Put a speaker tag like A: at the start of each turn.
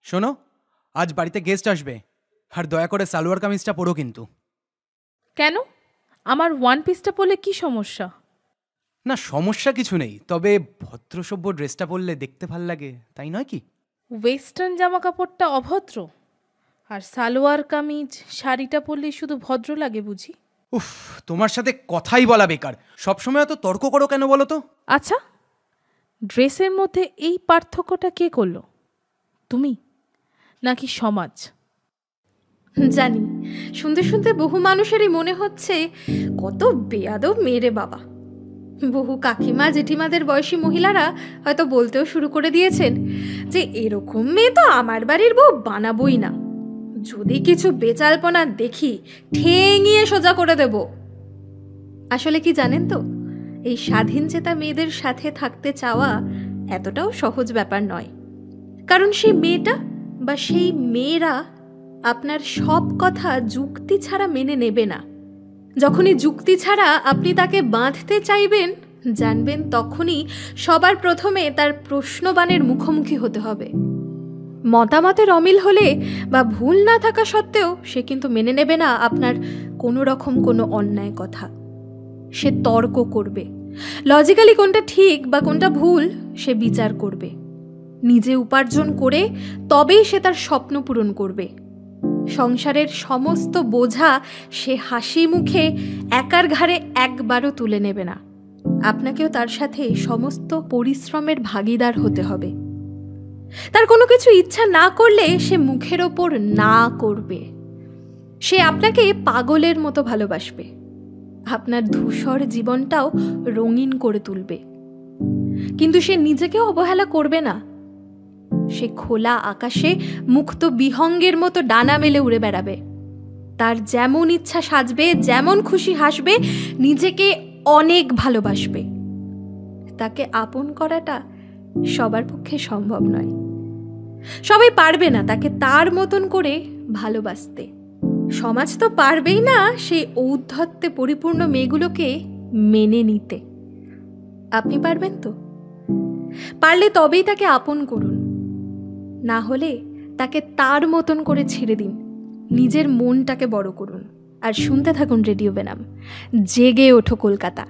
A: শোনো, আজ বাড়িতে গেস্ট আসবে, আর দয়া করে সালোয়ার কামিজটা পরো কিন্তু।
B: কেন? আমার ওয়ান পিসটা পরলে কি সমস্যা?
A: না, সমস্যা কিছু নেই, তবে ভদ্রসভ্য ড্রেসটা পরলে দেখতে ভাল লাগে, তাই নয় কি?
B: ওয়েস্টার্ন জামা কাপড়টা অভদ্র, আর সালোয়ার কামিজ শাড়িটা পরলেই শুধু ভদ্র লাগে বুঝি?
A: উফ, তোমার সাথে কথাই বলা বেকার। সবসময় এত তর্ক করো কেন বলো তো?
B: আচ্ছা, ড্রেসের মধ্যে এই পার্থক্যটা কে করলো? তুমি নাকি সমাজ?
C: জানি, শুনতে শুনতে বহু মানুষেরই মনে হচ্ছে কত বেয়াদব মেরে বাবা। বহু কাকিমা জেঠিমাদের বয়সী মহিলারা হয়তো বলতেও শুরু করে দিয়েছেন যে এরকম মেয়ে তো আমার বাড়ির বউ বানাবই না, যদি কিছু বেচালপনা দেখি ঠেঙিয়ে সোজা করে দেব। আসলে কি জানেন তো, এই স্বাধীন চেতা মেয়েদের সাথে থাকতে চাওয়া এতটাও সহজ ব্যাপার নয়। কারণ সেই মেয়েটা বা সেই মেয়েরা আপনার সব কথা যুক্তি ছাড়া মেনে নেবে না। যখনই যুক্তি ছাড়া আপনি তাকে বাঁধতে চাইবেন, জানবেন তখনই সবার প্রথমে তার প্রশ্নবাণের মুখোমুখি হতে হবে। মতামতের অমিল হলে বা ভুল না থাকা সত্ত্বেও সে কিন্তু মেনে নেবে না আপনার কোনো রকম কোনো অন্যায় কথা। সে তর্ক করবে, লজিক্যালি কোনটা ঠিক বা কোনটা ভুল সে বিচার করবে। নিজে উপার্জন করে তবেই সে তার স্বপ্ন পূরণ করবে। সংসারের সমস্ত বোঝা সে হাসি মুখে একার ঘাড়ে একবারও তুলে নেবে না। আপনাকেও তার সাথে সমস্ত পরিশ্রমের ভাগিদার হতে হবে। তার কোনো কিছু ইচ্ছা না করলে সে মুখের ওপর না করবে। সে আপনাকে পাগলের মতো ভালোবাসবে, আপনার ধূসর জীবনটাও রঙিন করে তুলবে। কিন্তু সে নিজেকেও অবহেলা করবে না। সে খোলা আকাশে মুক্ত বিহঙ্গের মতো ডানা মেলে উড়ে বেড়াবে। তার যেমন ইচ্ছা সাজবে, যেমন খুশি হাসবে, নিজেকে অনেক ভালোবাসবে। তাকে আপন করাটা সবার পক্ষে সম্ভব নয়। সবাই পারবে না তাকে তার মতন করে ভালোবাসতে। সমাজ তো পারবেই না সেই ঔদ্ধত্যে পরিপূর্ণ মেয়েগুলোকে মেনে নিতে। আপনি পারবেন তো? পারলে তবেই তাকে আপন করুন, না হলে তাকে তার মতন করে ছেড়ে দিন। নিজের মনটাকে বড় করুন আর শুনতে থাকুন রেডিও বেনাম। জেগে ওঠো কলকাতা।